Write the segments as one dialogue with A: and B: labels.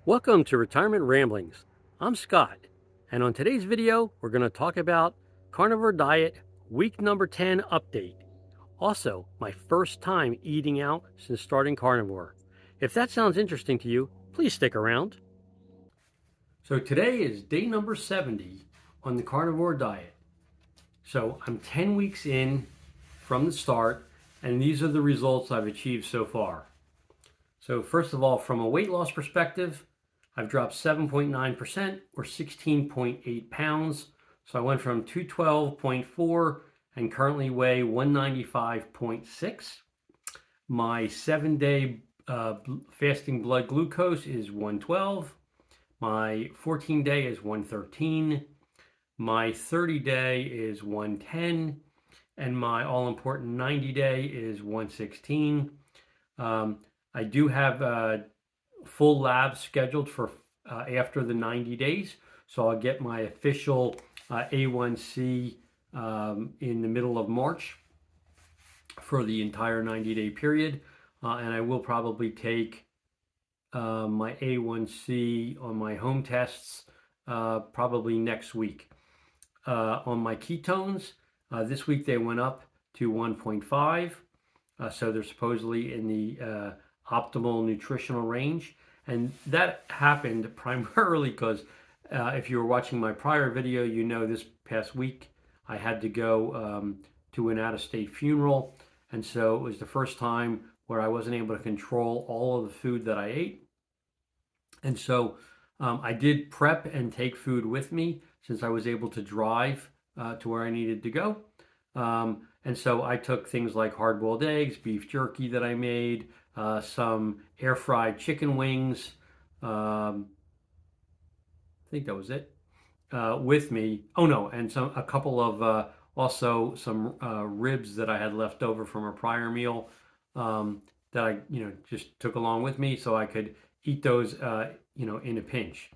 A: Welcome to Retirement Ramblings. I'm Scott, and on today's video, we're going to talk about Carnivore Diet Week number 10 update. Also, my first time eating out since starting Carnivore. If that sounds interesting to you, please stick around. So today is day number 70 on the Carnivore Diet. So I'm 10 weeks in from the start, and these are the results I've achieved so far. So first of all, from a weight loss perspective, I've dropped 7.9% or 16.8 pounds. So I went from 212.4 and currently weigh 195.6. My 7-day fasting blood glucose is 112. My 14-day is 113. My 30-day is 110. And my all-important 90-day is 116. I do have full labs scheduled for after the 90 days. So I'll get my official A1C in the middle of March for the entire 90-day period. And I will probably take my A1C on my home tests probably next week. On my ketones, this week they went up to 1.5. So they're supposedly in the optimal nutritional range. And that happened primarily because if you were watching my prior video, you know this past week I had to go to an out-of-state funeral. And so it was the first time where I wasn't able to control all of the food that I ate. And so I did prep and take food with me since I was able to drive to where I needed to go. And so I took things like hard-boiled eggs, beef jerky that I made, some air-fried chicken wings, I think that was it, with me. Oh no, and a couple of also some ribs that I had left over from a prior meal that I just took along with me so I could eat those in a pinch.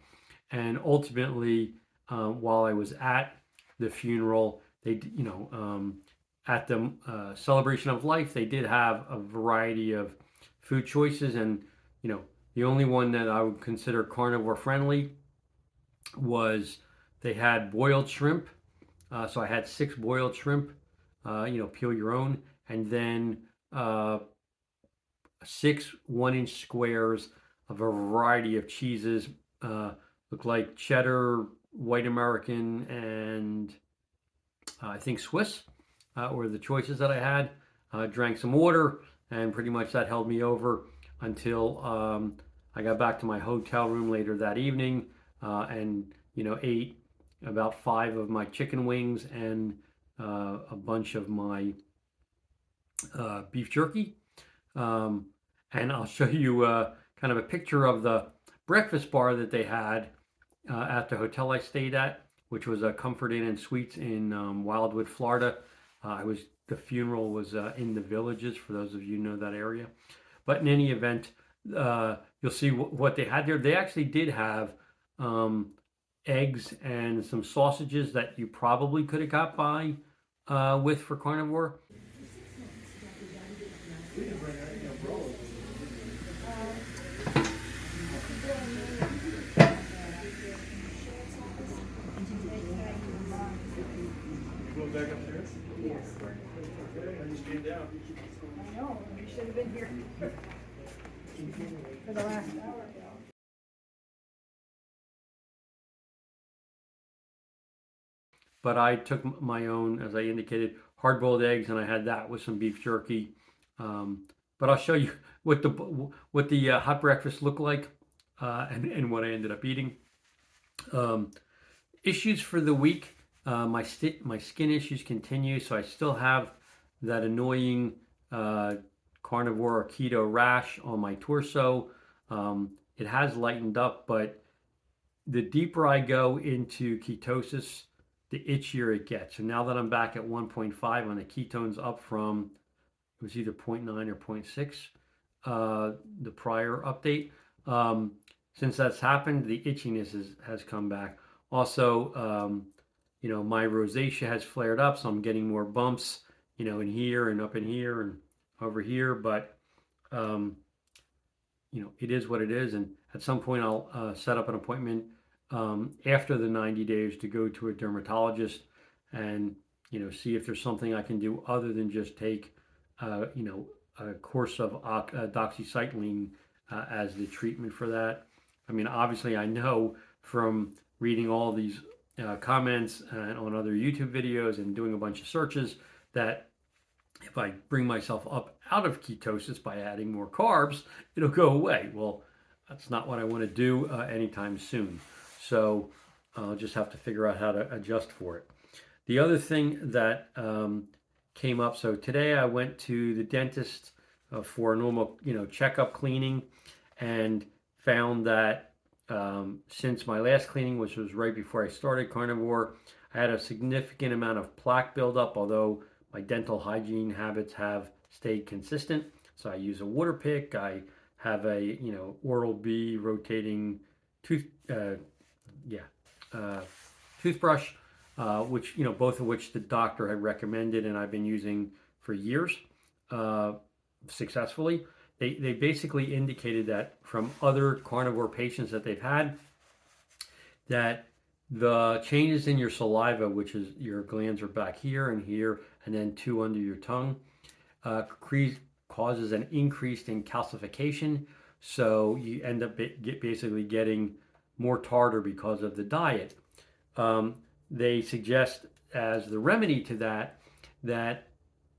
A: And ultimately, while I was at the funeral, they at the celebration of life, they did have a variety of food choices, and the only one that I would consider carnivore friendly was they had boiled shrimp. So I had 6 boiled shrimp, peel your own, and then 6 1-inch squares of a variety of cheeses, look like cheddar, white American, and I think Swiss were the choices that I had. Drank some water, and pretty much that held me over until I got back to my hotel room later that evening, and ate about 5 of my chicken wings and a bunch of my beef jerky. And I'll show you kind of a picture of the breakfast bar that they had at the hotel I stayed at, which was a Comfort Inn and Suites in Wildwood, Florida. The funeral was in the Villages, for those of you who know that area. But in any event, you'll see what they had there. They actually did have eggs and some sausages that you probably could have got by with for carnivore.
B: Back upstairs? Yes. Okay, I just came down.
C: I know, you should have been here for the last hour.
A: But I took my own, as I indicated, hard-boiled eggs, and I had that with some beef jerky. But I'll show you what the hot breakfast looked like and what I ended up eating. Issues for the week. My skin issues continue, so I still have that annoying carnivore or keto rash on my torso. It has lightened up, but the deeper I go into ketosis, the itchier it gets. So now that I'm back at 1.5 on the ketones, up from, it was either 0.9 or 0.6 the prior update. Since that's happened, the itchiness has come back. Also, my rosacea has flared up, so I'm getting more bumps, in here and up in here and over here. But it is what it is. And at some point, I'll set up an appointment after the 90 days to go to a dermatologist and, see if there's something I can do other than just take, a course of doxycycline as the treatment for that. I mean, obviously, I know from reading all these comments on other YouTube videos and doing a bunch of searches that if I bring myself up out of ketosis by adding more carbs, it'll go away. Well, that's not what I want to do anytime soon. So I'll just have to figure out how to adjust for it. The other thing that came up, so today I went to the dentist for a normal, checkup cleaning, and found that since my last cleaning, which was right before I started Carnivore, I had a significant amount of plaque buildup, although my dental hygiene habits have stayed consistent. So I use a water pick. I have a Oral-B rotating toothbrush, which both of which the doctor had recommended, and I've been using for years successfully. They basically indicated that from other carnivore patients that they've had, that the changes in your saliva, which is your glands are back here and here, and then two under your tongue, causes an increase in calcification. So you end up basically getting more tartar because of the diet. They suggest as the remedy to that, that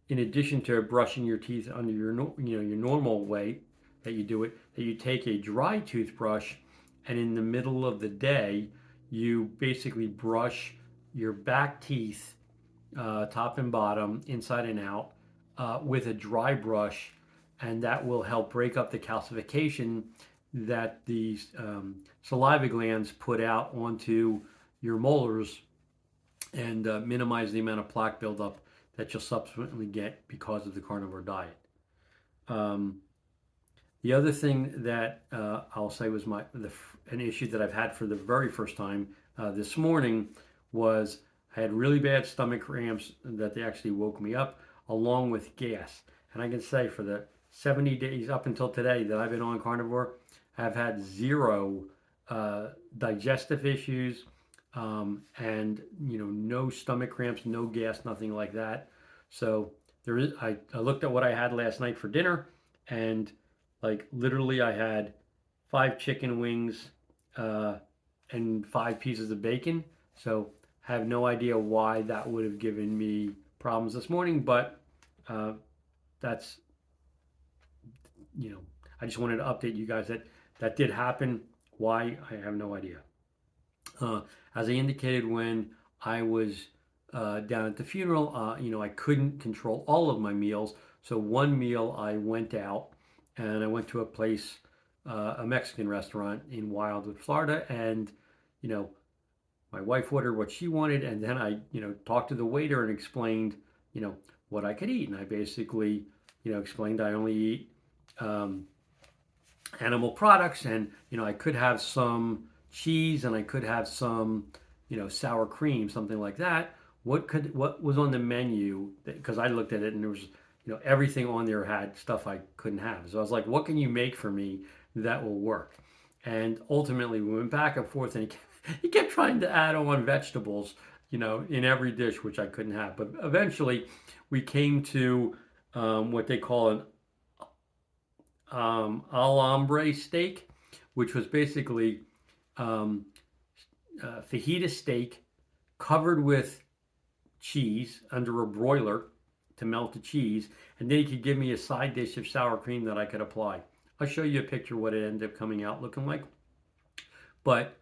A: in addition to brushing your teeth under your normal way that you do it, that you take a dry toothbrush, and in the middle of the day you basically brush your back teeth, top and bottom, inside and out, with a dry brush, and that will help break up the calcification that these saliva glands put out onto your molars, and minimize the amount of plaque buildup that you'll subsequently get because of the carnivore diet. The other thing that I'll say was an issue that I've had for the very first time this morning was I had really bad stomach cramps that they actually woke me up, along with gas. And I can say for the 70 days up until today that I've been on Carnivore, I've had zero digestive issues, and no stomach cramps, no gas, nothing like that. So I looked at what I had last night for dinner, and like literally I had 5 chicken wings and 5 pieces of bacon. So I have no idea why that would have given me problems this morning, but that's I just wanted to update you guys that did happen. Why, I have no idea. As I indicated when I was down at the funeral, I couldn't control all of my meals. So one meal I went out and I went to a place, a Mexican restaurant in Wildwood, Florida, and my wife ordered what she wanted, and then I talked to the waiter and explained what I could eat, and I basically explained I only eat animal products, and I could have some cheese and I could have some sour cream, something like that. What was on the menu? Because I looked at it and there was everything on there had stuff I couldn't have. So I was like, what can you make for me that will work? And ultimately we went back and forth, and he kept trying to add on vegetables in every dish, which I couldn't have. But eventually we came to what they call an alambre steak, which was basically fajita steak covered with cheese under a broiler to melt the cheese, and then he could give me a side dish of sour cream that I could apply. I'll show you a picture of what it ended up coming out looking like. But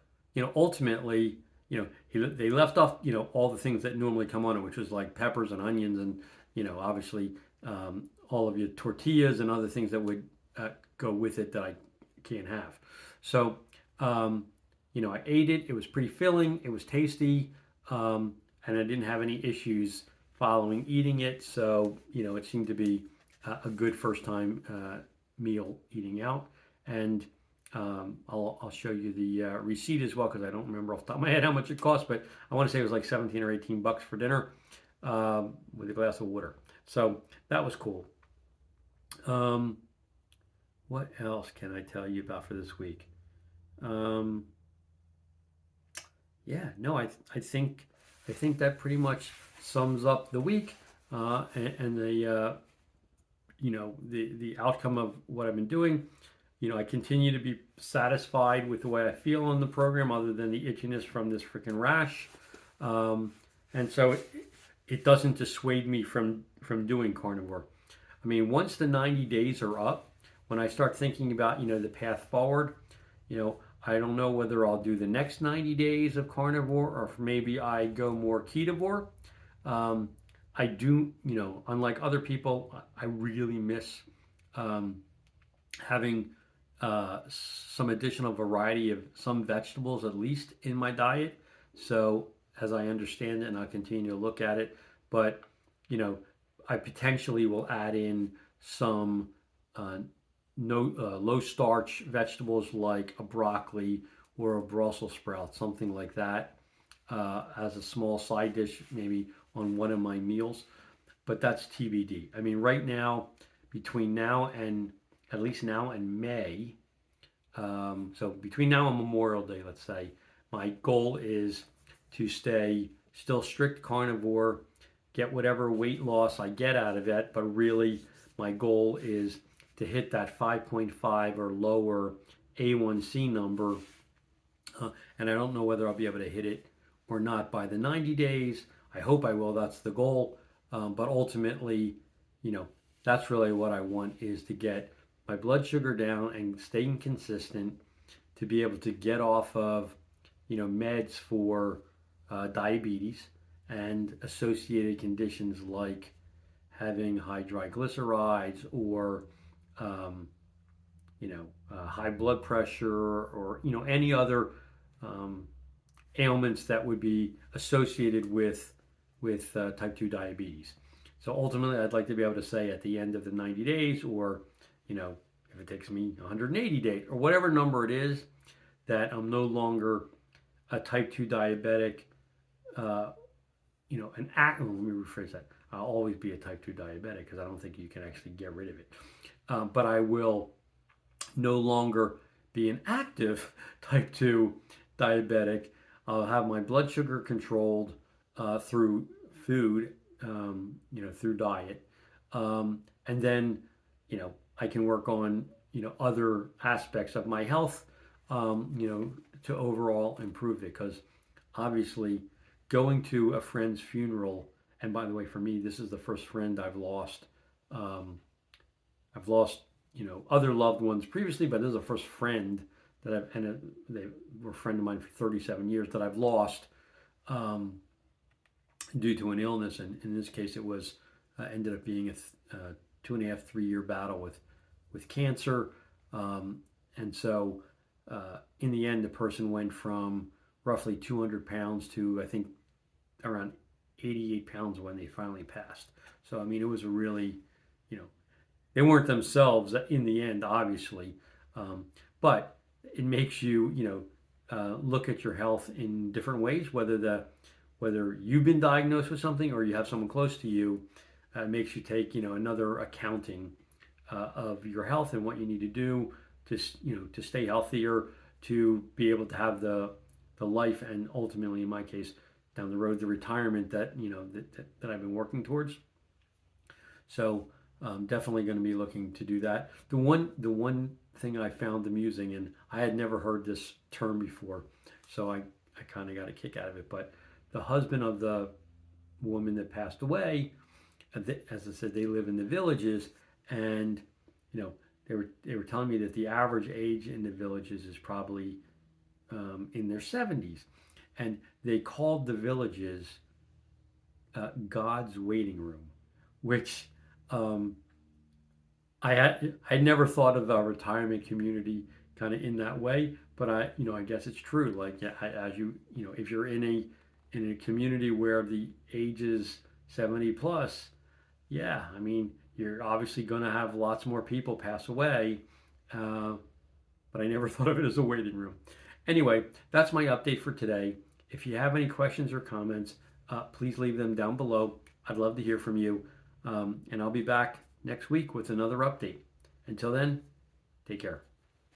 A: ultimately, they left off all the things that normally come on it, which was like peppers and onions, and obviously all of your tortillas and other things that would go with it that I can't have. So I ate it. It was pretty filling. It was tasty, and I didn't have any issues following eating it. So it seemed to be a good first time meal eating out. And I'll show you the receipt as well, because I don't remember off the top of my head how much it cost, but I want to say it was like 17 or 18 bucks for dinner with a glass of water. So that was cool. What else can I tell you about for this week? Um, yeah, no, I think that pretty much sums up the week and the the outcome of what I've been doing. I continue to be satisfied with the way I feel on the program, other than the itchiness from this freaking rash, and so it doesn't dissuade me from doing carnivore. I mean, once the 90 days are up, when I start thinking about the path forward, you know, I don't know whether I'll do the next 90 days of carnivore or if maybe I go more ketovore. Um, I do, unlike other people, I really miss um, having some additional variety of some vegetables at least in my diet. So as I understand it, and I'll continue to look at it, but you know, I potentially will add in some uh, no low starch vegetables like a broccoli or a Brussels sprout, something like that, as a small side dish, maybe on one of my meals. But that's TBD. I mean, right now, between now and at least now and May, so between now and Memorial Day, let's say, my goal is to stay still strict carnivore, get whatever weight loss I get out of it, but really my goal is to hit that 5.5 or lower A1C number. And I don't know whether I'll be able to hit it or not by the 90 days. I hope I will. That's the goal. But ultimately, you know, that's really what I want, is to get my blood sugar down and staying consistent, to be able to get off of, meds for diabetes and associated conditions like having high triglycerides or, um, high blood pressure, or, any other um, ailments that would be associated with type 2 diabetes. So ultimately, I'd like to be able to say at the end of the 90 days, or, if it takes me 180 days, or whatever number it is, that I'm no longer a type 2 diabetic, let me rephrase that. I'll always be a type 2 diabetic, because I don't think you can actually get rid of it. But I will no longer be an active type 2 diabetic. I'll have my blood sugar controlled through food, through diet. And then, I can work on, other aspects of my health, to overall improve it. Because obviously, going to a friend's funeral, and by the way, for me, this is the first friend I've lost. I've lost, other loved ones previously, but this is the first friend that they were a friend of mine for 37 years that I've lost due to an illness. And in this case, it was ended up being a 2.5, 3 year battle with cancer. And so in the end, the person went from roughly 200 pounds to, I think, around 88 pounds when they finally passed. So, I mean, it was a really, they weren't themselves in the end, obviously. But it makes you, look at your health in different ways, whether you've been diagnosed with something or you have someone close to you. It makes you take, another accounting of your health and what you need to do to stay healthier, to be able to have the life, and ultimately, in my case, down the road, the retirement that that I've been working towards. So definitely going to be looking to do that. The one thing I found amusing, and I had never heard this term before, so I kind of got a kick out of it. But the husband of the woman that passed away, as I said, they live in the villages, and they were telling me that the average age in the villages is probably in their 70s, and they called the villages God's waiting room, which I never thought of a retirement community kind of in that way, but I guess it's true. Like, yeah, as if you're in a community where the age is 70 plus, yeah, I mean, you're obviously going to have lots more people pass away, but I never thought of it as a waiting room. Anyway, that's my update for today. If you have any questions or comments, please leave them down below. I'd love to hear from you, and I'll be back next week with another update. Until then, Take care.